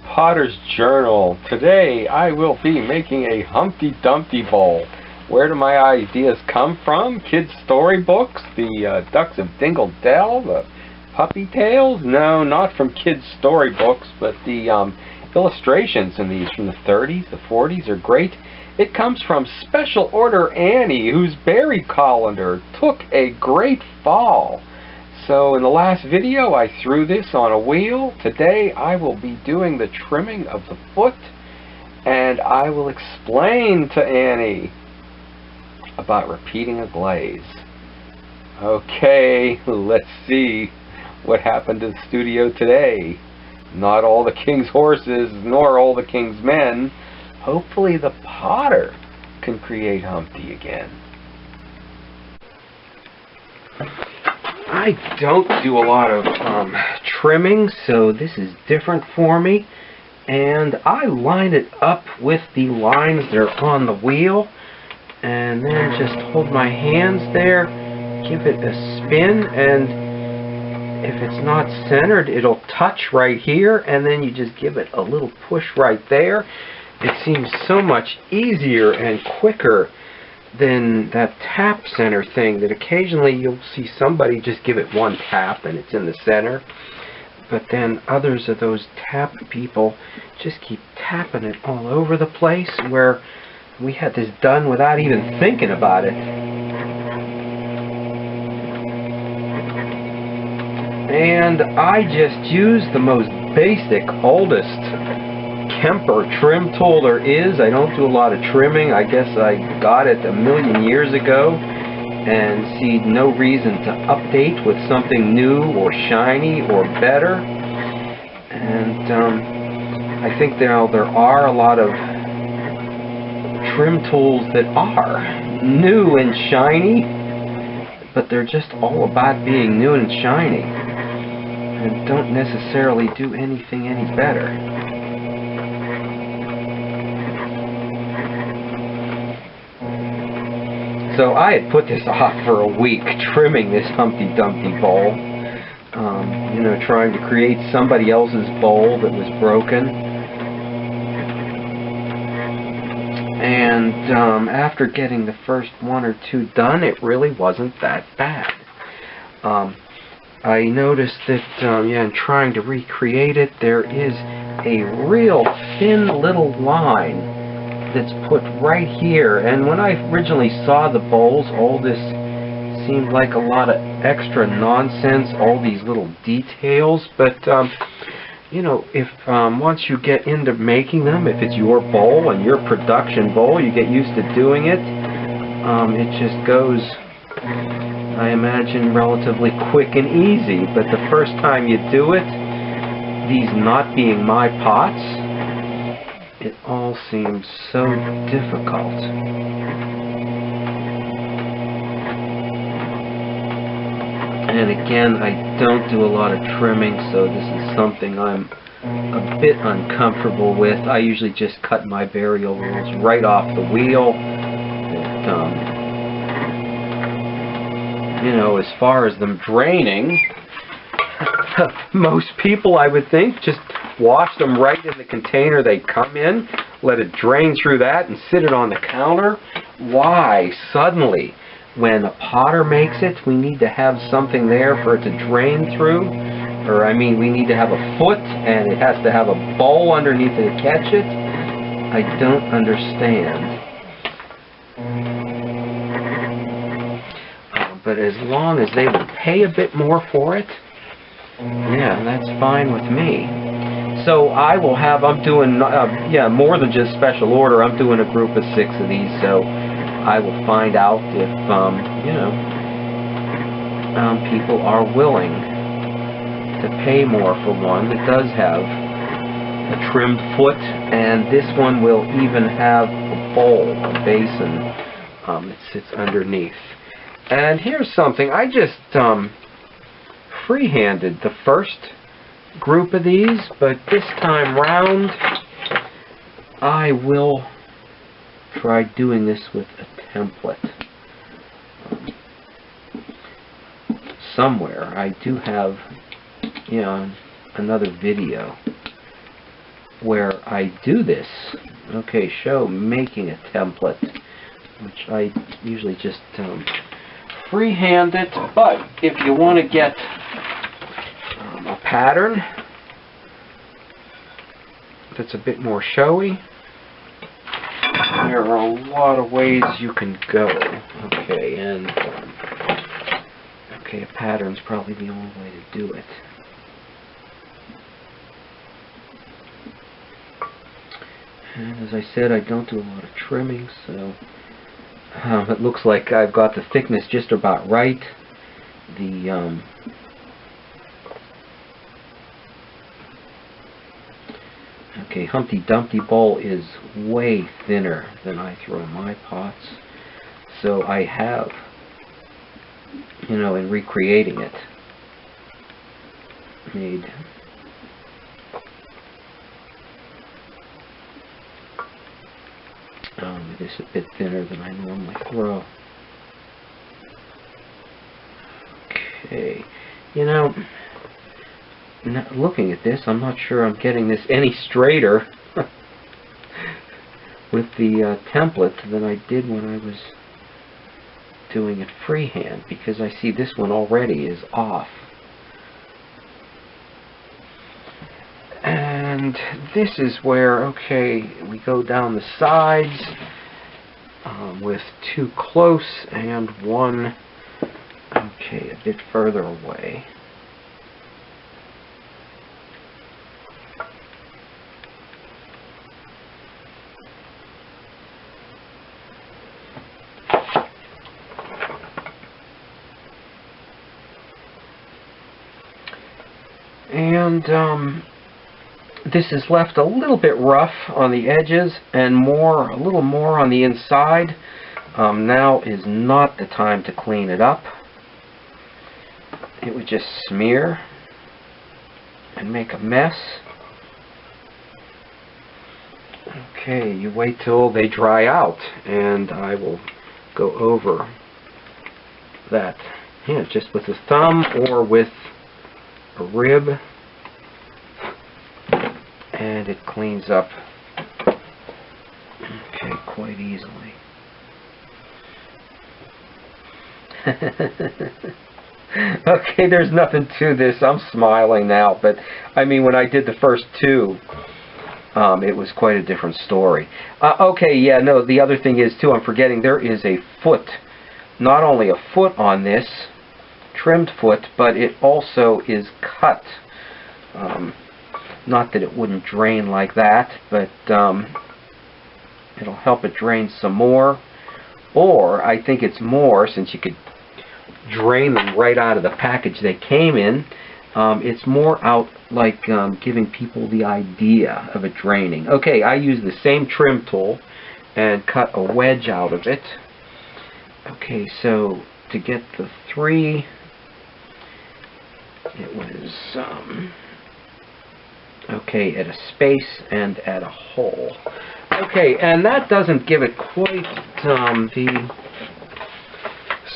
Potter's Journal. Today I will be making a Humpty Dumpty bowl. Where do my ideas come from? Kids' storybooks? The Ducks of Dingle Dell? The Puppy Tales? No, not from kids' storybooks, but the illustrations in these from the 30s, the 40s are great. It comes from Special Order Annie, whose berry colander took a great fall. So in the last video I threw this on a wheel. Today I will be doing the trimming of the foot, and I will explain to Annie about repeating a glaze. Okay, let's see what happened to the studio today. Not all the king's horses, nor all the king's men. Hopefully the potter can create Humpty again. I don't do a lot of trimming, so this is different for me. And I line it up with the lines that are on the wheel, and then just hold my hands there, give it a spin, and if it's not centered, it'll touch right here, and then you just give it a little push right there. It seems so much easier and quicker than that tap center thing that occasionally you'll see somebody just give it one tap and it's in the center, but then others of those tap people just keep tapping it all over the place, where we had this done without even thinking about it. And I just use the most basic, oldest Kemper trim tool there is. I don't do a lot of trimming. I guess I got it a million years ago and see no reason to update with something new or shiny or better. And I think there are a lot of trim tools that are new and shiny, but they're just all about being new and shiny and don't necessarily do anything any better. So I had put this off for a week, trimming this Humpty Dumpty bowl. You know, trying to create somebody else's bowl that was broken. And after getting the first one or two done, it really wasn't that bad. I noticed that, in trying to recreate it, there is a real thin little line that's put right here, and when I originally saw the bowls, all this seemed like a lot of extra nonsense, all these little details, but you know, if once you get into making them, if it's your bowl and your production bowl, you get used to doing it, it just goes, I imagine, relatively quick and easy. But the first time you do it, these not being my pots, it all seems so difficult. And again, I don't do a lot of trimming, so this is something I'm a bit uncomfortable with. I usually just cut my variables right off the wheel. You know, as far as them draining, most people, I would think, just wash them right in the container they come in, let it drain through that, and sit it on the counter. Why suddenly, when a potter makes it, we need to have something there for it to drain through? Or, I mean, we need to have a foot, and it has to have a bowl underneath it to catch it? I don't understand. But as long as they would pay a bit more for it, yeah, that's fine with me. So I will have, I'm doing, more than just special order. I'm doing a group of 6 of these, so I will find out if, people are willing to pay more for one that does have a trimmed foot, and this one will even have a bowl, a basin, that sits underneath. And here's something, I just freehanded the first group of these, but this time round I will try doing this with a template. Somewhere I do have, another video where I do this. Okay, show making a template, which I usually just freehand it, but if you want to get a pattern that's a bit more showy, there are a lot of ways you can go. Okay, and okay, a pattern's probably the only way to do it. And as I said, I don't do a lot of trimming, so it looks like I've got the thickness just about right. The okay, Humpty Dumpty bowl is way thinner than I throw my pots, so I have, you know, in recreating it, made this a bit thinner than I normally throw. Okay, you know, looking at this, I'm not sure I'm getting this any straighter with the template than I did when I was doing it freehand, because I see this one already is off. And this is where, okay, we go down the sides with two close and one, okay, a bit further away. And this is left a little bit rough on the edges and a little more on the inside. Now is not the time to clean it up. It would just smear and make a mess. Okay, you wait till they dry out, and I will go over that, yeah, just with the thumb or with a rib, and it cleans up, okay, quite easily. Okay, there's nothing to this. I'm smiling now, but I mean, when I did the first two, it was quite a different story. Okay, yeah, no, the other thing is, too, I'm forgetting, there is a foot, not only a foot on this, trimmed foot, but it also is cut. Not that it wouldn't drain like that, but it'll help it drain some more. Or, I think it's more, since you could drain them right out of the package they came in, it's more out like giving people the idea of it draining. Okay, I use the same trim tool and cut a wedge out of it. Okay, so to get the three, it was okay, at a space and at a hole. Okay, and that doesn't give it quite the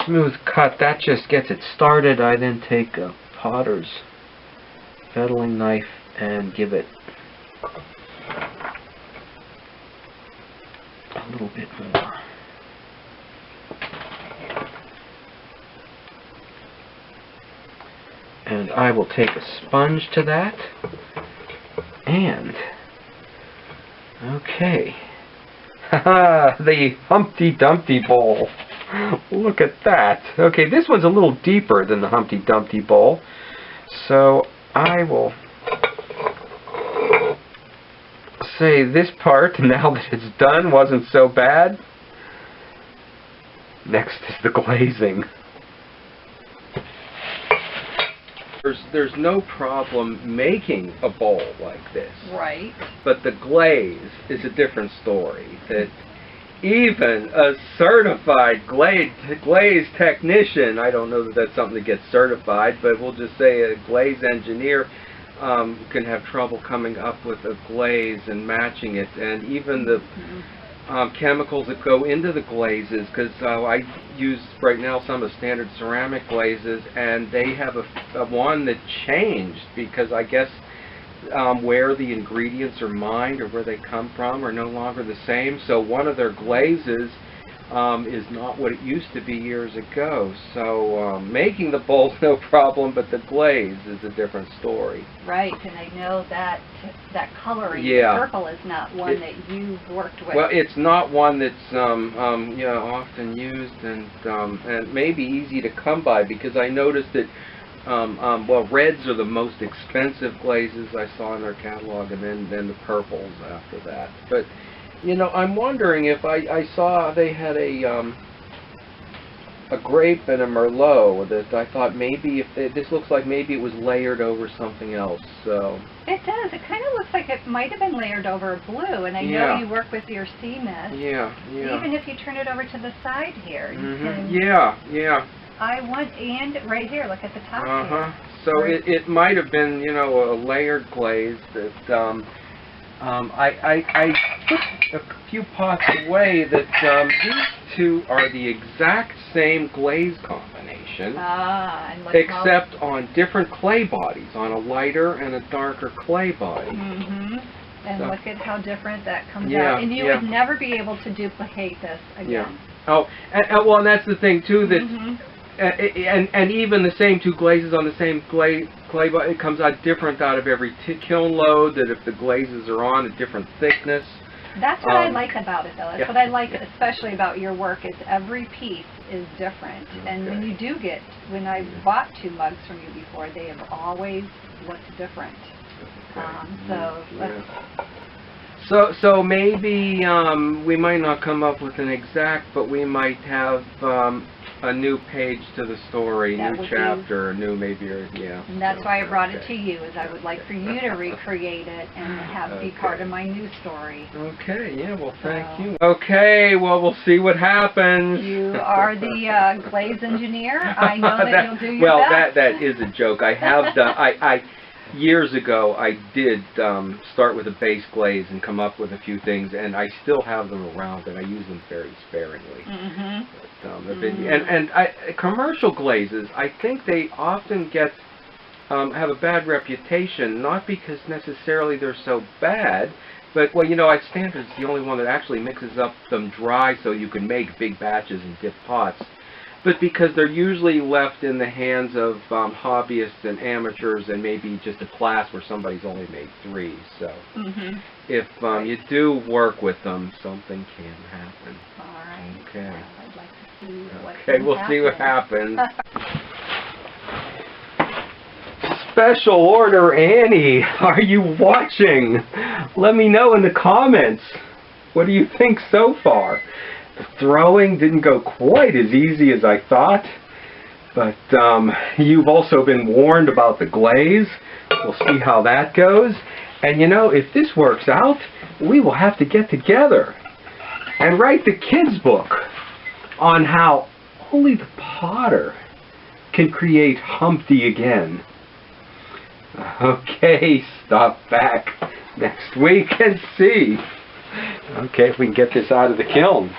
smooth cut. That just gets it started. I then take a potter's fettling knife and give it a little bit more. And I will take a sponge to that. And, okay, haha, the Humpty Dumpty bowl. Look at that. Okay, this one's a little deeper than the Humpty Dumpty bowl, so I will say this part, now that it's done, wasn't so bad. Next is the glazing. There's no problem making a bowl like this. Right. But the glaze is a different story. That even a certified glaze technician, I don't know that that's something that gets certified, but we'll just say a glaze engineer can have trouble coming up with a glaze and matching it. And even the chemicals that go into the glazes, because I use right now some of the standard ceramic glazes, and they have a one that changed because I guess where the ingredients are mined or where they come from are no longer the same. So one of their glazes is not what it used to be years ago. So making the bowl's no problem, but the glaze is a different story. Right, and I know that coloring, yeah. the purple, is not one that you've worked with. Well, it's not one that's often used and maybe easy to come by, because I noticed that well, reds are the most expensive glazes I saw in their catalog, and then the purples after that. But I'm wondering if I saw they had a grape and a Merlot that I thought maybe this looks like maybe it was layered over something else. So it does. It kind of looks like it might have been layered over blue, and I know you work with your sea mist. Yeah. Even if you turn it over to the side here, you can. Yeah. And right here, look at the top here. So it might have been a layered glaze that I put a few pots away that these two are the exact same glaze combination, and except on different clay bodies, on a lighter and a darker clay body. And so, look at how different that comes out. And you would never be able to duplicate this again. Yeah. Oh, and that's the thing too, that and even the same two glazes on the same clay body, it comes out different out of every kiln load, that if the glazes are on a different thickness. That's what I like about it, though. That's what I like especially about your work, is every piece is different. And when you do when I bought 2 mugs from you before, they have always looked different. So maybe we might not come up with an exact, but we might have a new page to the story, new chapter, And that's why I brought it to you, is I would like for you to recreate it and have it be part of my new story. Okay, well, thank you. Okay, well, we'll see what happens. You are the glaze engineer. I know that you'll do your best. That is a joke. I have done. Years ago, I did start with a base glaze and come up with a few things, and I still have them around, and I use them very sparingly. But, commercial glazes, I think they often have a bad reputation, not because necessarily they're so bad, but Standard's the only one that actually mixes up them dry so you can make big batches and dip pots. But because they're usually left in the hands of hobbyists and amateurs, and maybe just a class where somebody's only made 3. So if you do work with them, something can happen. All right. Okay. Well, I'd like to see what we'll see what happens. Special order, Annie. Are you watching? Let me know in the comments. What do you think so far? The throwing didn't go quite as easy as I thought, but you've also been warned about the glaze. We'll see how that goes. And if this works out, we will have to get together and write the kids' book on how only the potter can create Humpty again. Okay, stop back next week and see. Okay, if we can get this out of the kiln.